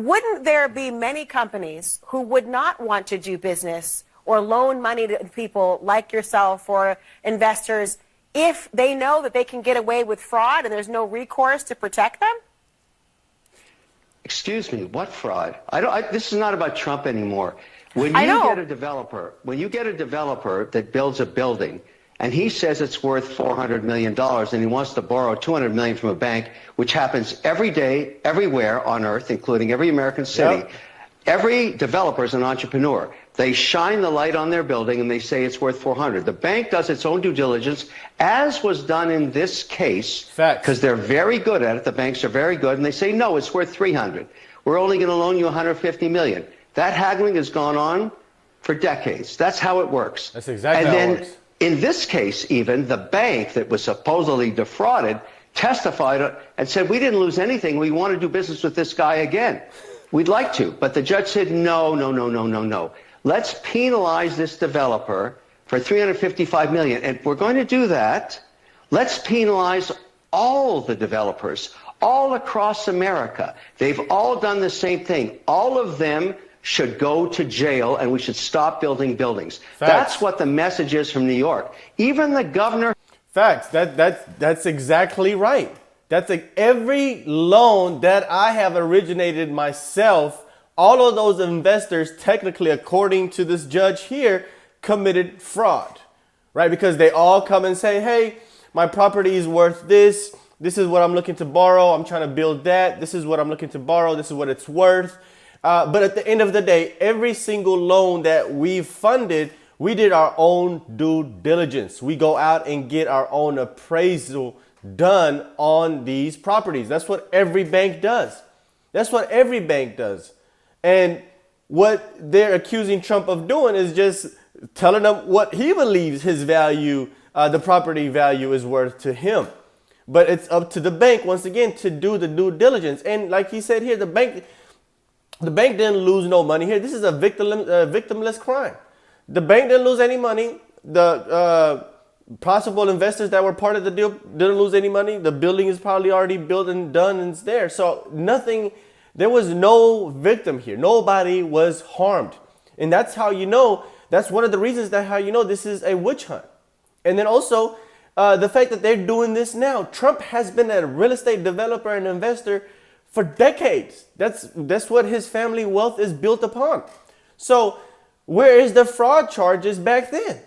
wouldn't there be many companies who would not want to do business or loan money to people like yourself or investors if they know that they can get away with fraud and there's no recourse to protect them? Excuse me, what fraud? This is not about Trump anymore. When you get a developer that builds a building and he says it's worth $400 million and he wants to borrow $200 million from a bank, which happens every day, everywhere on earth, including every American city. Yep. Every developer is an entrepreneur. They shine the light on their building and they say it's worth 400. The bank does its own due diligence, as was done in this case, because they're very good at it. The banks are very good, and they say, no, it's worth 300. We're only going to loan you 150 million. That haggling has gone on for decades. That's how it works. That's exactly how it works. In this case, even, the bank that was supposedly defrauded testified and said, we didn't lose anything. We want to do business with this guy again. We'd like to. But the judge said, no, no, no, no, no, no. Let's penalize this developer for $355 million. And if we're going to do that, let's penalize all the developers all across America. They've all done the same thing. All of them should go to jail, and we should stop building buildings. Facts. That's what the message is from New York. Even the governor. Facts. That's exactly right. That's like every loan that I have originated myself. All of those investors, technically, according to this judge here, committed fraud, right? Because they all come and say, hey, my property is worth this. This is what I'm looking to borrow. I'm trying to build that. This is what I'm looking to borrow. This is what it's worth. But at the end of the day, every single loan that we've funded, we did our own due diligence. We go out and get our own appraisal done on these properties. That's what every bank does. That's what every bank does. And what they're accusing Trump of doing is just telling them what he believes his value, the property value is worth to him. But it's up to the bank, once again, to do the due diligence. And like he said here, the bank didn't lose no money here. This is a victimless crime. The bank didn't lose any money. The possible investors that were part of the deal didn't lose any money. The building is probably already built and done and it's there. So nothing, there was no victim here. Nobody was harmed. And that's how you know, that's one of the reasons that how you know this is a witch hunt. And then also the fact that they're doing this now. Trump has been a real estate developer and investor for decades. That's what his family wealth is built upon. So where is the fraud charges back then?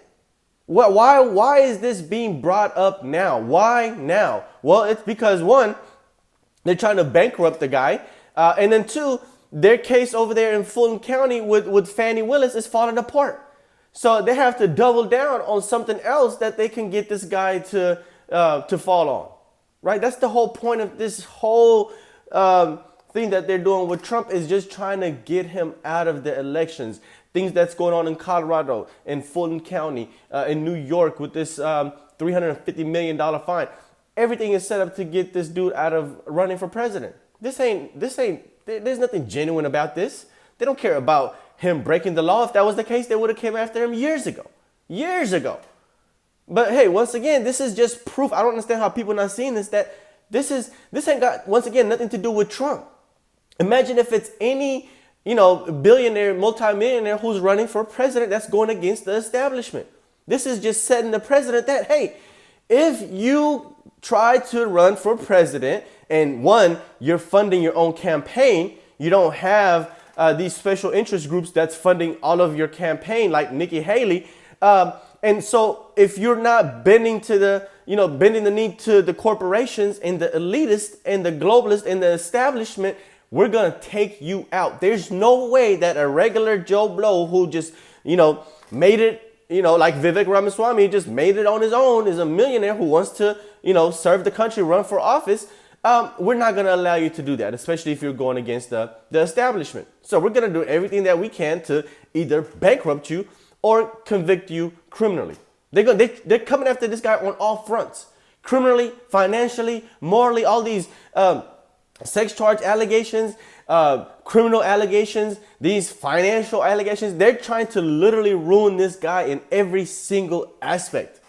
Why is this being brought up now? Why now? Well, it's because one, they're trying to bankrupt the guy. And then two, their case over there in Fulton County with Fannie Willis is falling apart. So they have to double down on something else that they can get this guy to fall on. Right? That's the whole point of this whole thing that they're doing with Trump, is just trying to get him out of the elections. Things that's going on in Colorado, in Fulton County, in New York with this $350 million fine. Everything is set up to get this dude out of running for president. There's nothing genuine about this. They don't care about him breaking the law. If that was the case, they would have came after him years ago. But hey, once again, this is just proof. I don't understand how people are not seeing this, that this ain't got, once again, nothing to do with Trump. Imagine if it's any billionaire, multimillionaire who's running for president that's going against the establishment. This is just setting the precedent that, hey, if you try to run for president and one, you're funding your own campaign, you don't have these special interest groups that's funding all of your campaign like Nikki Haley. And so if you're not bending the knee to the corporations and the elitists and the globalists and the establishment, we're going to take you out. There's no way that a regular Joe Blow who just, made it, like Vivek Ramaswamy just made it on his own, is a millionaire who wants to, serve the country, run for office. We're not going to allow you to do that, especially if you're going against the establishment. So we're going to do everything that we can to either bankrupt you or convict you criminally. They're coming after this guy on all fronts. Criminally, financially, morally, all these sex charge allegations, criminal allegations, these financial allegations. They're trying to literally ruin this guy in every single aspect.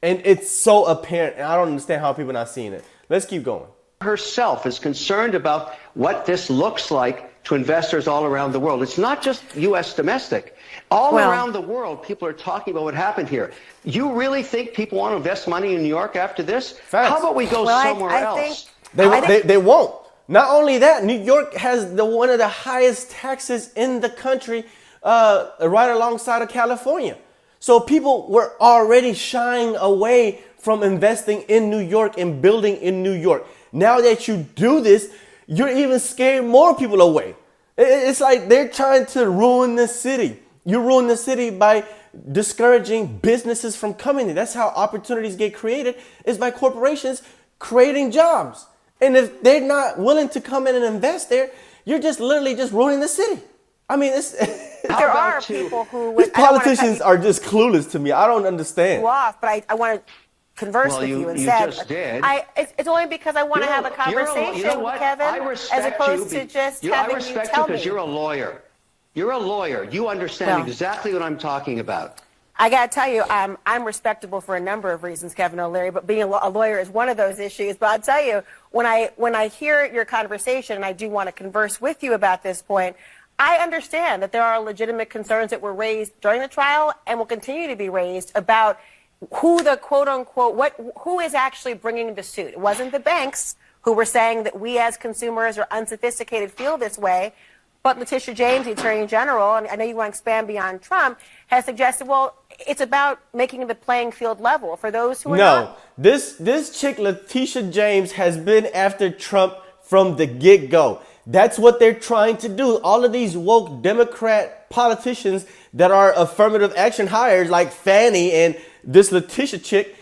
And it's so apparent. And I don't understand how people are not seeing it. Let's keep going. Herself is concerned about what this looks like to investors all around the world. It's not just U.S. domestic. All around the world, people are talking about what happened here. You really think people want to invest money in New York after this? Facts. How about we go somewhere else? They won't. Not only that, New York has one of the highest taxes in the country, right alongside of California. So people were already shying away from investing in New York and building in New York. Now that you do this, you're even scaring more people away. It's like they're trying to ruin the city. You ruin the city by discouraging businesses from coming in. That's how opportunities get created, is by corporations creating jobs. And if they're not willing to come in and invest there, you're just literally just ruining the city. I mean, there are people who these politicians are just clueless to me. I don't understand. But I want to converse with you instead. You just did. It's only because I want to have a conversation, Kevin, as opposed to just having you tell me. Because you're a lawyer. You're a lawyer. You understand exactly what I'm talking about. I got to tell you, I'm respectable for a number of reasons, Kevin O'Leary, but being a lawyer is one of those issues. But I'll tell you, when I hear your conversation, and I do want to converse with you about this point, I understand that there are legitimate concerns that were raised during the trial and will continue to be raised about who the quote-unquote, who is actually bringing the suit. It wasn't the banks who were saying that we as consumers or unsophisticated feel this way, but Letitia James, the Attorney General, and I know you want to expand beyond Trump, has suggested, well, it's about making the playing field level for those who are not. This chick, Letitia James, has been after Trump from the get-go. That's what they're trying to do. All of these woke Democrat politicians that are affirmative action hires like Fannie and this Letitia chick,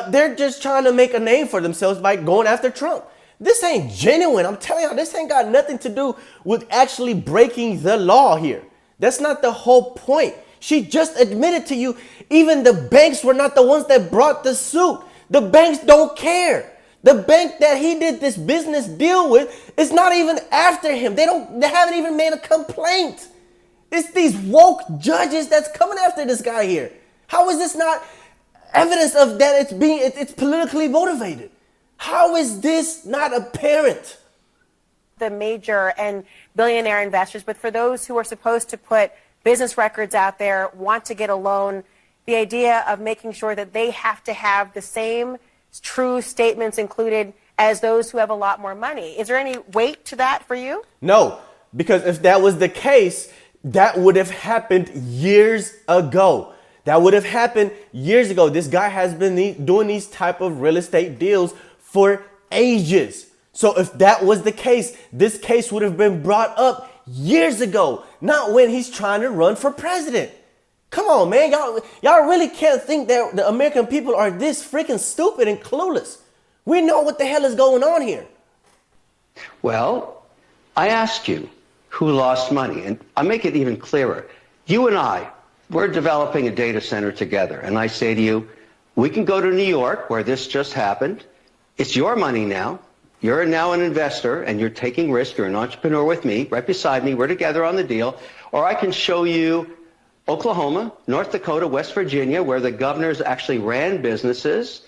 they're just trying to make a name for themselves by going after Trump. This ain't genuine. I'm telling y'all, this ain't got nothing to do with actually breaking the law here. That's not the whole point. She just admitted to you, even the banks were not the ones that brought the suit. The banks don't care. The bank that he did this business deal with is not even after him. They haven't even made a complaint. It's these woke judges that's coming after this guy here. How is this not evidence of that it's politically motivated? How is this not apparent? The major and billionaire investors, but for those who are supposed to put business records out there, want to get a loan, the idea of making sure that they have to have the same true statements included as those who have a lot more money. Is there any weight to that for you? No, because if that was the case, that would have happened years ago. That would have happened years ago. This guy has been doing these type of real estate deals for ages. So if that was the case, this case would have been brought up years ago, not when he's trying to run for president. Come on, man. Y'all really can't think that the American people are this freaking stupid and clueless. We know what the hell is going on here. Well, I asked you who lost money, and I'll make it even clearer. You and I, we're developing a data center together, and I say to you, we can go to New York, where this just happened. It's your money now. You're now an investor, and you're taking risk. You're an entrepreneur with me, right beside me. We're together on the deal. Or I can show you Oklahoma, North Dakota, West Virginia, where the governors actually ran businesses.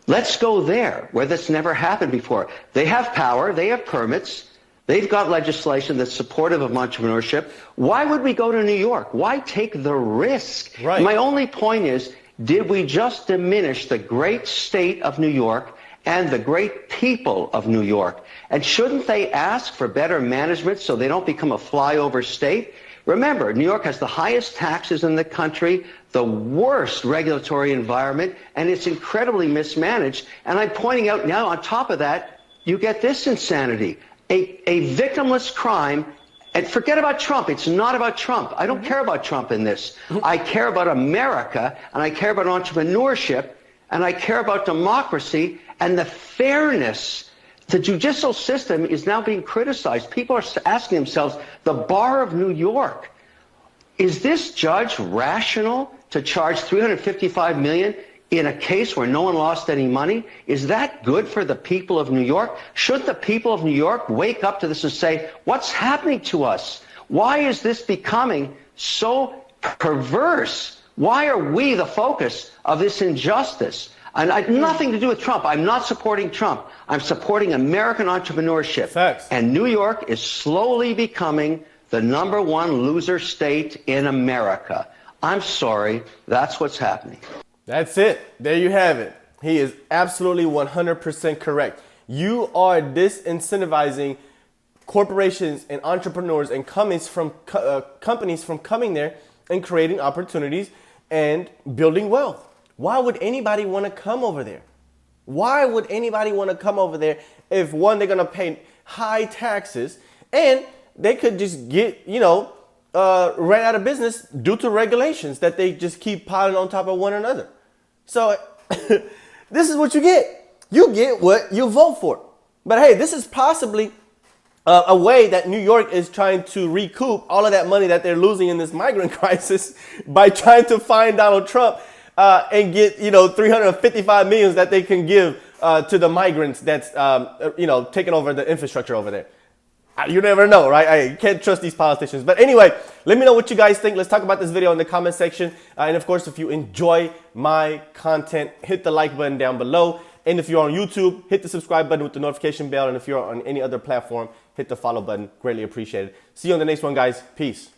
Let's go there, where this never happened before. They have power. They have permits. They've got legislation that's supportive of entrepreneurship. Why would we go to New York? Why take the risk? Right. My only point is, did we just diminish the great state of New York and the great people of New York? And shouldn't they ask for better management so they don't become a flyover state? Remember, New York has the highest taxes in the country, the worst regulatory environment, and it's incredibly mismanaged. And I'm pointing out now, on top of that, you get this insanity. A victimless crime, and forget about Trump. It's not about Trump. I don't care about Trump in this. I care about America, and I care about entrepreneurship, and I care about democracy and the fairness. The judicial system is now being criticized. People are asking themselves, the bar of New York, is this judge rational to charge $355 million in a case where no one lost any money? Is that good for the people of New York? Should the people of New York wake up to this and say, what's happening to us? Why is this becoming so perverse? Why are we the focus of this injustice? And nothing to do with Trump. I'm not supporting Trump. I'm supporting American entrepreneurship. Facts. And New York is slowly becoming the #1 loser state in America. I'm sorry. That's what's happening. That's it. There you have it. He is absolutely 100% correct. You are disincentivizing corporations and entrepreneurs and companies from coming there and creating opportunities and building wealth. Why would anybody want to come over there? Why would anybody want to come over there if, one, they're going to pay high taxes and they could just get, ran out of business due to regulations that they just keep piling on top of one another. So this is what you get. You get what you vote for. But hey, this is possibly a way that New York is trying to recoup all of that money that they're losing in this migrant crisis by trying to find Donald Trump and get, 355 million that they can give to the migrants that's, taking over the infrastructure over there. You never know, right? I can't trust these politicians. But anyway, let me know what you guys think. Let's talk about this video in the comment section. And of course, if you enjoy my content, hit the like button down below. And if you're on YouTube, hit the subscribe button with the notification bell. And if you're on any other platform, hit the follow button. Greatly appreciated. See you on the next one, guys. Peace.